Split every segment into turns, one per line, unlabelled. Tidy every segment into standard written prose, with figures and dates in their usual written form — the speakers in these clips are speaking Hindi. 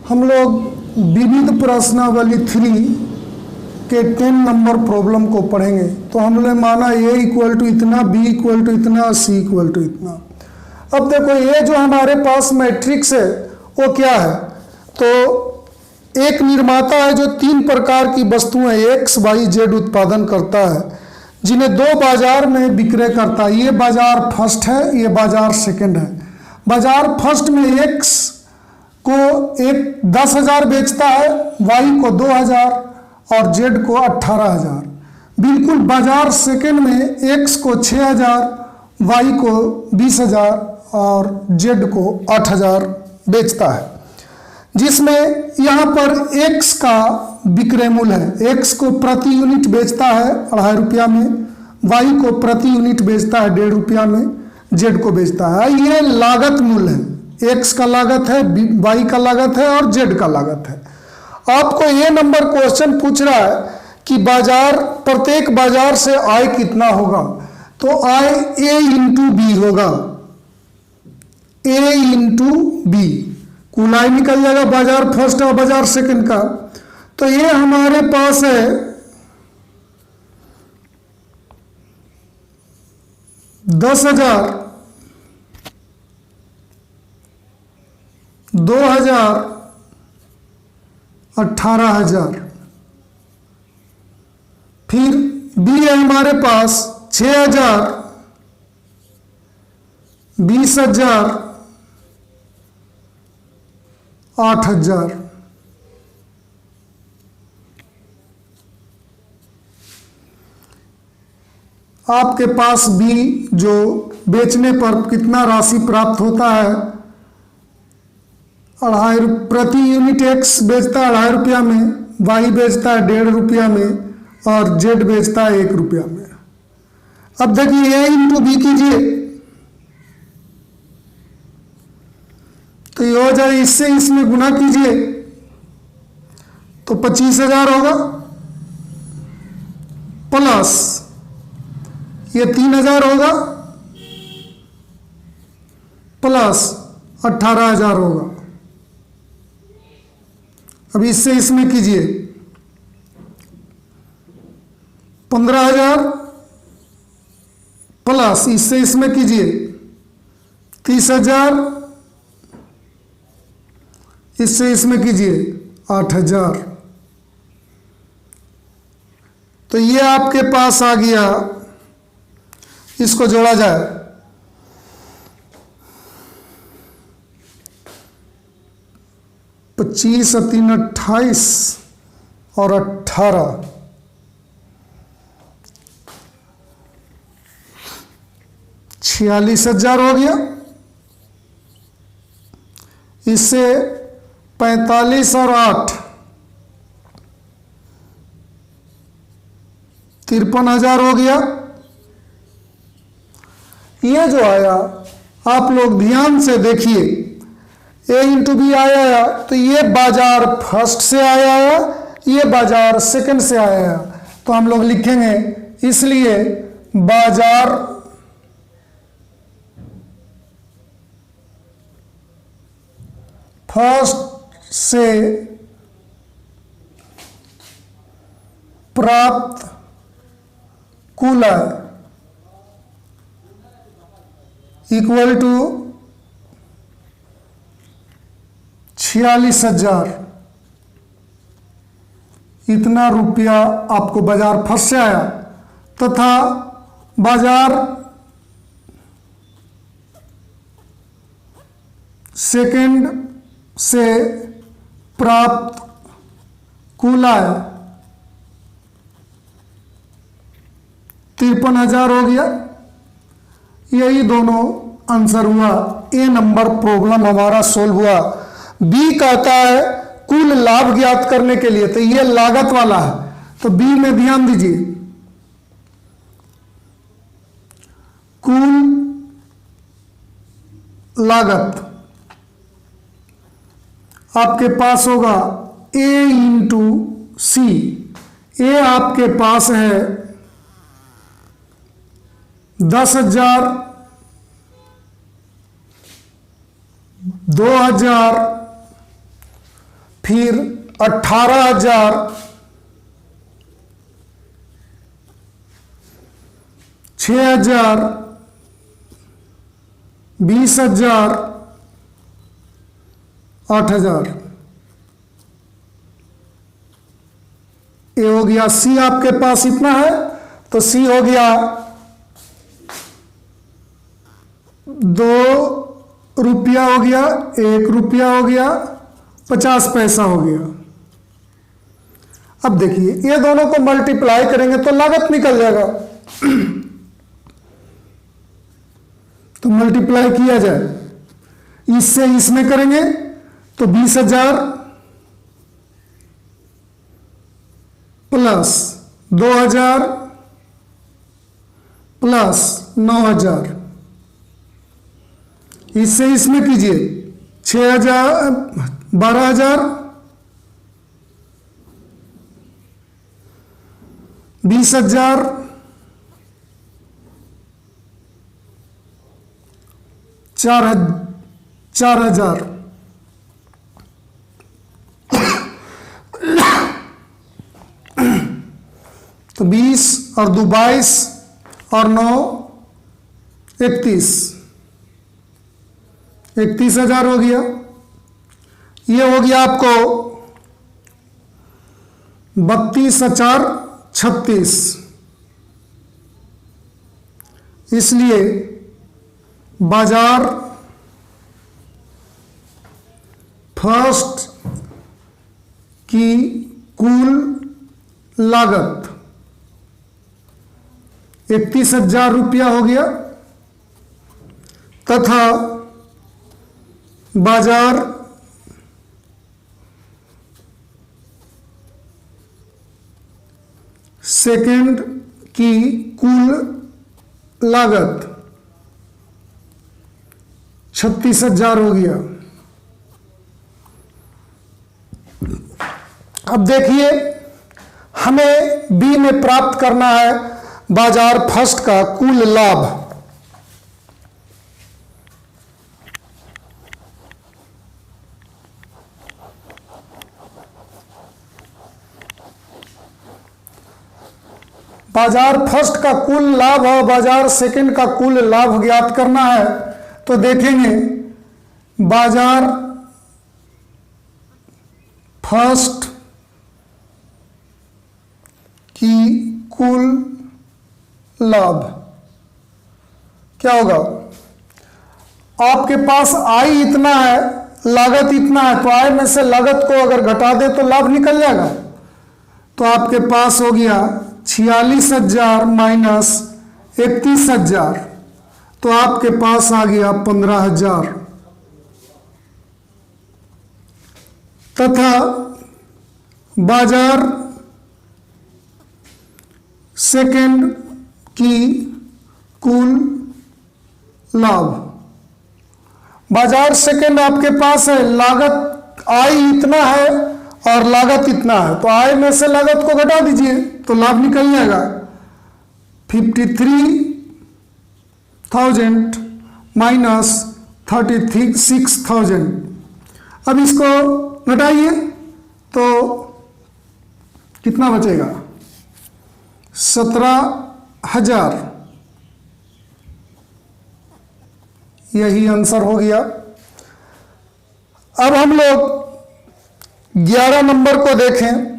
हम लोग विविध प्रश्नावली 3 के 10 नंबर प्रॉब्लम को पढ़ेंगे। तो हमने माना a इक्वल टू इतना, b इक्वल टू इतना, c इक्वल टू इतना। अब देखो ये जो हमारे पास मैट्रिक्स है वो क्या है, तो एक निर्माता है जो 3 प्रकार की वस्तुएं x, y, z उत्पादन करता है, जिन्हें 2 बाजार में विक्रय करता है। ये बाजार फर्स्ट है, ये बाजार सेकंड है। बाजार फर्स्ट में x को 10,000 बेचता है, y को 2,000 और z को 18,000। बिल्कुल बाजार सेकंड में x को 6,000, y को 20,000 और z को 8,000 बेचता है, जिसमें यहाँ पर x का विक्रय मूल्य है। x को प्रति यूनिट बेचता है 2.5 रुपया में, y को प्रति यूनिट बेचता है 1.5 रुपया में, z को बेचता है। ये लागत मूल्य है, x का लागत है, y का लागत है और z का लागत है। आपको ये नंबर क्वेश्चन पूछ रहा है कि बाजार, प्रत्येक बाजार से आय कितना होगा, तो आय a इंटू बी होगा, a इंटू बी। कुल आय निकल जाएगा बाजार फर्स्ट और बाजार सेकंड का। तो ये हमारे पास है 10,000, 2,000, 18,000। फिर बी है हमारे पास 6,000, 20,000, 8,000। आपके पास बी जो बेचने पर कितना राशि प्राप्त होता है, 2.5 प्रति यूनिट x बेचता है 2.5 रुपया में, y बेचता है 1.5 रुपया में और z बेचता है 1 रुपया में। अब देखिए a इंटू बी कीजिए तो ये हो जाए, इससे इसमें गुना कीजिए तो 25,000 होगा, प्लस ये 3,000 होगा, प्लस 18,000 होगा। अब इससे इसमें कीजिए 15,000, प्लस इससे इसमें कीजिए 30,000, इससे इसमें कीजिए 8,000। तो ये आपके पास आ गया, इसको जोड़ा जाए 25 और 3 28 और 18, 46,000 हो गया। इससे 45 और 8 53,000 हो गया। ये जो आया आप लोग ध्यान से देखिए, a इंटू बी आया तो ये बाजार फर्स्ट से आया है, ये बाजार सेकंड से आया है। तो हम लोग लिखेंगे, इसलिए बाजार फर्स्ट से प्राप्त कुल आय इक्वल टू 46,000। इतना रुपया आपको बाजार फर्स्ट से आया, तथा बाजार सेकंड से प्राप्त कुल आय 53,000 हो गया। यही दोनों आंसर हुआ। ए नंबर प्रॉब्लम हमारा सोल्व हुआ। बी कहता है कुल लाभ ज्ञात करने के लिए, तो ये लागत वाला है, तो बी में ध्यान दीजिए, कुल लागत आपके पास होगा a इंटू सी। ए आपके पास है 10,000, 2,000 फिर 18,000, 6,000, 20,000, 8,000। ये हो गया। सी आपके पास इतना है तो सी हो गया 2 रुपया हो गया, 1 रुपया हो गया, 50 पैसा हो गया। अब देखिए ये दोनों को मल्टीप्लाई करेंगे तो लागत निकल जाएगा। तो मल्टीप्लाई किया जाए, इससे इसमें करेंगे तो 20,000 प्लस 2,000 प्लस 9,000, इससे इसमें कीजिए 6,000, 12,000, 20,000, 4,000। तो 20 और 2 22 और 9 31, 31,000 हो गया। ये हो गया आपको 32 और 4 36। इसलिए बाजार फर्स्ट की कुल लागत 31,000 रुपया हो गया, तथा बाजार सेकंड की कुल लागत 36,000 हो गया। अब देखिए हमें बी में प्राप्त करना है बाजार फर्स्ट का कुल लाभ। बाजार फर्स्ट का कुल लाभ और बाजार सेकंड का कुल लाभ ज्ञात करना है। तो देखेंगे बाजार फर्स्ट की कुल लाभ क्या होगा। आपके पास आय इतना है, लागत इतना है, तो आय में से लागत को अगर घटा दे तो लाभ निकल जाएगा। तो आपके पास हो गया 46,000 माइनस 31,000, तो आपके पास आ गया 15,000। तथा बाजार सेकंड की कुल लाभ, बाजार सेकंड आपके पास है, लागत आय इतना है और लागत इतना है, तो आय में से लागत को घटा दीजिए तो लाभ निकल जाएगा। 53,000 माइनस 36,000। अब इसको घटाइए तो कितना बचेगा, 17,000। यही आंसर हो गया। अब हम लोग 11 नंबर को देखें।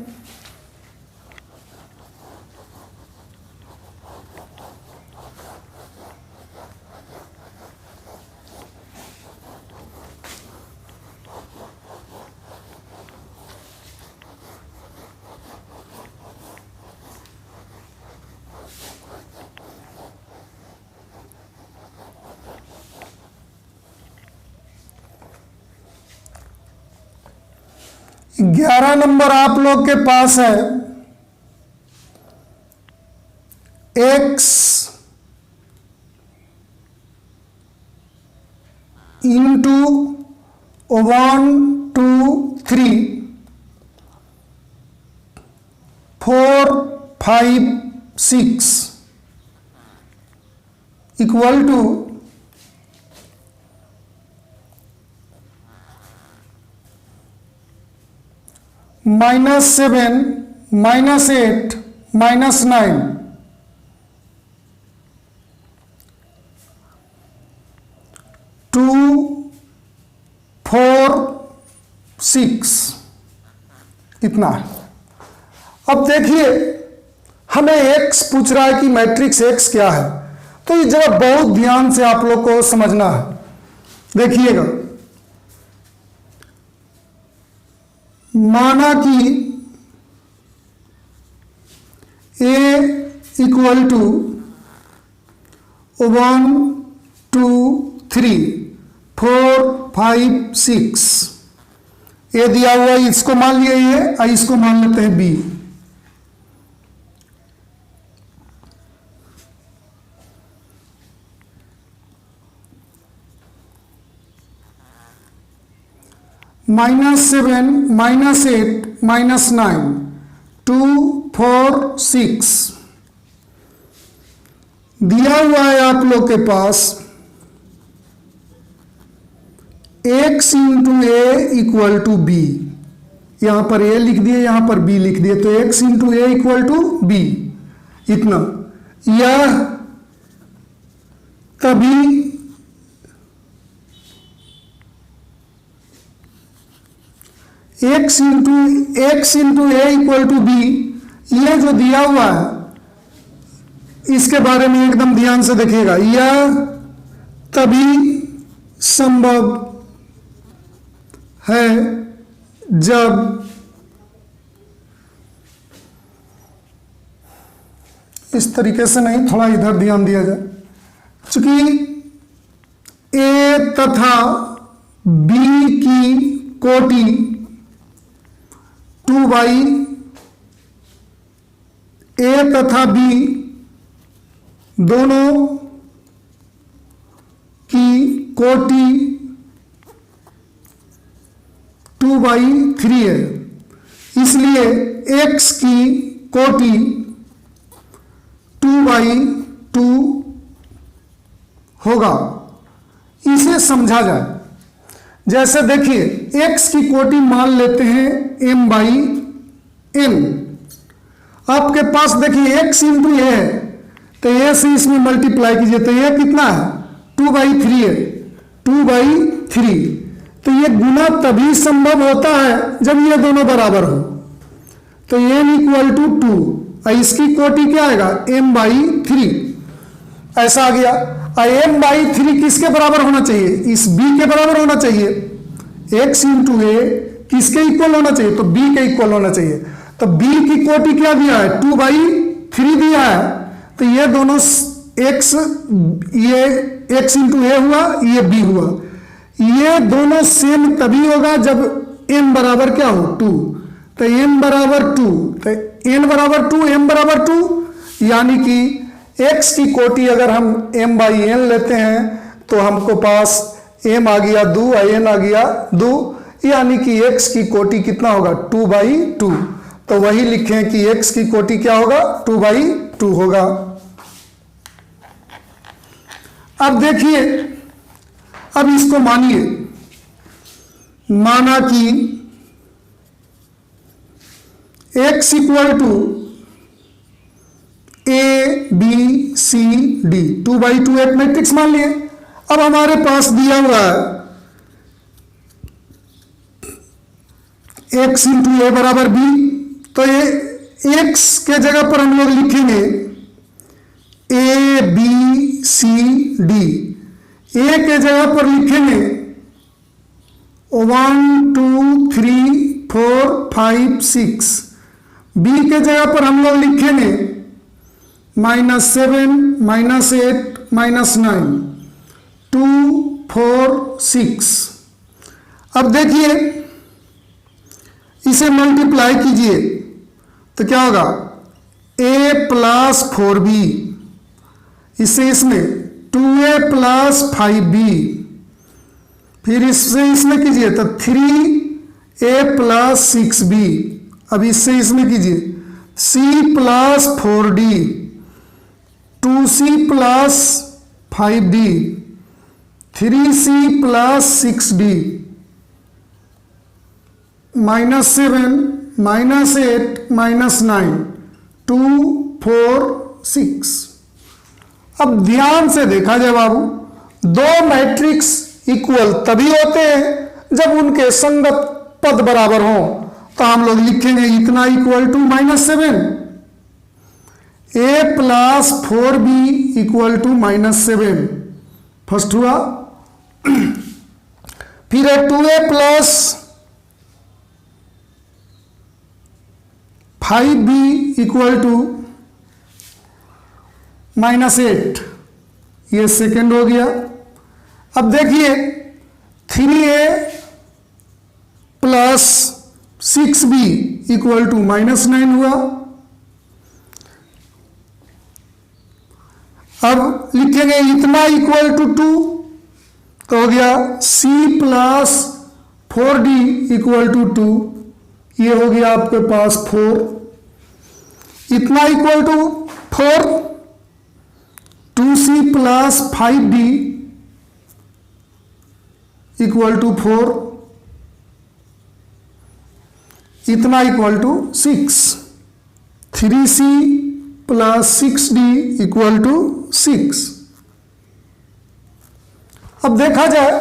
ग्यारह नंबर आप लोग के पास है x इंटू 1 2 3 4 5 6 इक्वल टू 1 -7 -8 -9, 2 4 6, इतना है। अब देखिए हमें x पूछ रहा है कि मैट्रिक्स x क्या है, तो ये जरा बहुत ध्यान से आप लोग को समझना है। देखिएगा, माना कि a इक्वल टू 1 2 3 4 5 6, ये दिया हुआ, इसको मान लिया ये, और इसको मान लेते हैं b। -7 -8 -9, 2 4 6 दिया हुआ है आप लोग के पास x into A equal to B. यहां पर a लिख दिए, यहां पर b लिख दिए, तो x into A equal to B, इतना। यह तभी x into A equal to B, यह जो दिया हुआ है इसके बारे में एकदम ध्यान से देखिएगा। यह तभी संभव है जब इस तरीके से नहीं, थोड़ा इधर ध्यान दिया जाए, चूंकि ए तथा बी की कोटि 2 बाई ए तथा बी दोनों की कोटि 2/3 है, इसलिए x की कोटि 2/2 होगा। इसे समझा जाए, जैसे देखिए x की कोटि मान लेते हैं m/n। आपके पास देखिए x इंटू ए है, तो ए से इसमें मल्टीप्लाई कीजिए, तो ये कितना है 2/3 है, 2/3। तो ये गुना तभी संभव होता है जब ये दोनों बराबर हो। तो n इक्वल टू 2, और इसकी कोटि क्या आएगा m/3, ऐसा आ गया। और m/3 किसके बराबर होना चाहिए, इस b के बराबर होना चाहिए। x इंटू ए किसके इक्वल होना चाहिए, तो b के इक्वल होना चाहिए। तो b की कोटि क्या दिया है 2/3 दिया है, तो ये दोनों x, ये x इंटू ए हुआ, ये b हुआ। ये दोनों सेम तभी होगा जब m बराबर क्या हो 2। तो m बराबर 2, तो n बराबर 2, m बराबर 2, यानी कि x की कोटि अगर हम m/n लेते हैं तो हमको पास m आ गया 2 और n आ गया 2, यानी कि x की कोटि कितना होगा 2/2। तो वही लिखें कि x की कोटि क्या होगा 2/2 होगा। अब देखिए, अब इसको मानिए, माना कि x equal to A B C D, 2/2 एक मैट्रिक्स मान लिए। अब हमारे पास दिया हुआ है x इंटू ए बराबर बी, तो ये x के जगह पर हम लोग लिखेंगे ए बी सी डी। ए के जगह पर लिखेंगे 1 2 3 4 5 6। बी के जगह पर हम लोग लिखेंगे -7 -8 -9 2 4 6। अब देखिए इसे मल्टीप्लाई कीजिए तो क्या होगा a प्लस 4b, इससे इसमें 2a प्लस 5b, फिर इससे इसमें कीजिए तो 3a प्लस 6b। अब इससे इसमें कीजिए c plus 4d, 2c plus 5d, 3c plus 6d, -7 -8 -9 2 4 6। अब ध्यान से देखा जाए बाबू, दो मैट्रिक्स इक्वल तभी होते हैं जब उनके संगत पद बराबर हों। तो हम लोग लिखेंगे इतना equal to -7, a plus 4b equal to -7 first हुआ। फिर 2a plus 5b equal to -8, ये सेकेंड हो गया। अब देखिए 3a plus 6b equal to -9 हुआ। अब लिखेंगे इतना इक्वल टू 2, तो हो गया c plus 4d equal to 2, ये हो गया आपके पास 4। इतना equal to 4, 2c plus 5d equal to 4, इतना equal to 6, 3c plus 6d equal to 6। अब देखा जाए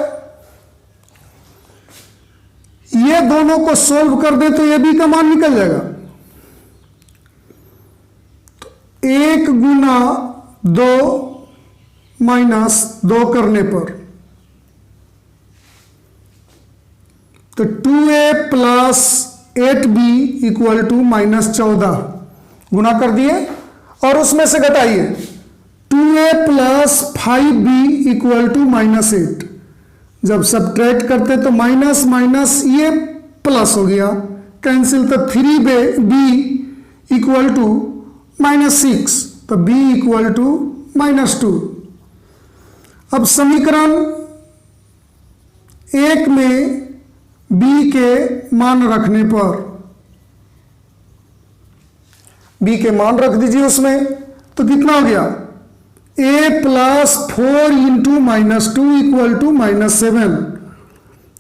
ये दोनों को सोल्व कर दे तो ये भी का मान निकल जाएगा। तो 1 गुना 2 माइनस 2 करने पर तो 2a plus 8b equal to -14 गुना कर दिए और उसमें से घटाइए 2a plus 5b equal to -8। जब सब्ट्रैक्ट करते तो माइनस माइनस ये प्लस हो गया, कैंसिल, तो 3b इक्वल टू -6, तो b इक्वल टू -2। अब समीकरण 1 में b के मान रखने पर, b के मान रख दीजिए उसमें, तो कितना हो गया a plus 4 into -2 equal to -7,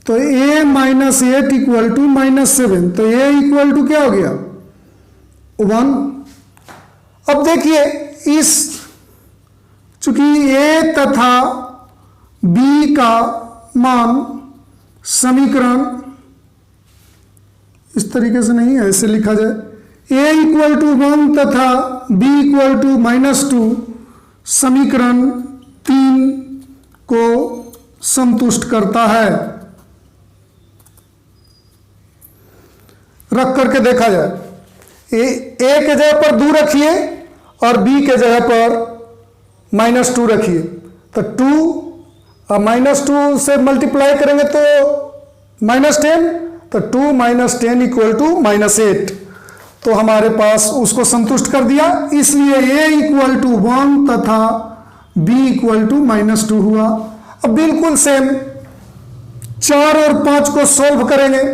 तो a माइनस 8 इक्वल टू -7, तो a इक्वल टू क्या हो गया 1। अब देखिए इस चूंकि a तथा b का मान समीकरण इस तरीके से नहीं है, ऐसे लिखा जाए a इक्वल टू 1 तथा b इक्वल टू -2 समीकरण 3 को संतुष्ट करता है। रख करके देखा जाए, a के जगह पर 2 रखिए और b के जगह पर -2 रखिए, तो 2 और -2 से मल्टीप्लाई करेंगे तो -10, तो 2 - 10 इक्वल टू -8, तो हमारे पास उसको संतुष्ट कर दिया, इसलिए a इक्वल टू 1 तथा b इक्वल टू -2 हुआ। अब बिल्कुल सेम 4 और 5 को सॉल्व करेंगे।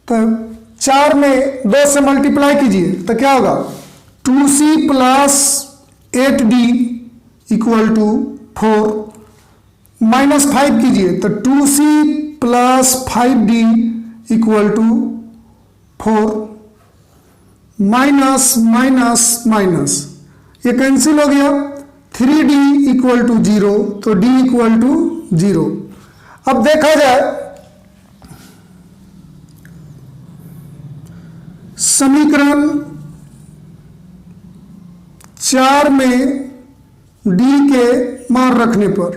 तो 4 में 2 से मल्टीप्लाई कीजिए तो क्या होगा 2c plus 8d equal to 4, -5 कीजिए तो 2c plus 5d equal to 4, minus minus minus ये कैंसिल हो गया, 3d इक्वल टू 0, तो d इक्वल टू 0। अब देखा जाए समीकरण 4 में d के मान रखने पर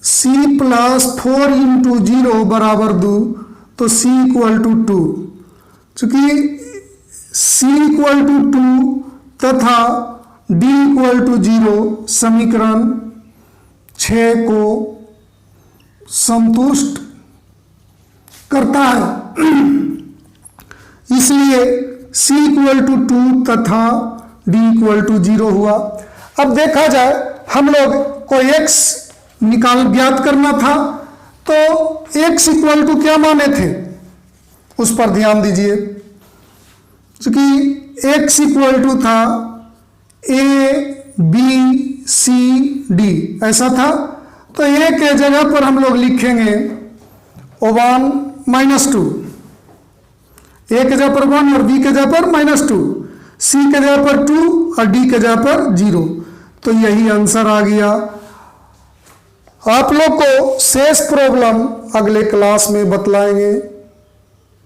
c प्लस 4 इंटू 0 बराबर 2, तो c इक्वल टू 2। चूंकि c इक्वल टू 2 तथा d इक्वल टू 0 समीकरण 6 को संतुष्ट करता है, इसलिए c इक्वल टू 2 तथा डी इक्वल टू 0 हुआ। अब देखा जाए, हम लोग को x ज्ञात करना था, तो x इक्वल टू क्या माने थे उस पर ध्यान दीजिए। क्योंकि x इक्वल टू था a b c d, ऐसा था। तो a के जगह पर हम लोग लिखेंगे 1 -2, a के जगह पर 1 और b के जगह पर -2, c के जगह पर 2 और d के जगह पर 0। तो यही आंसर आ गया। आप लोग को शेष प्रॉब्लम अगले क्लास में बतलाएंगे।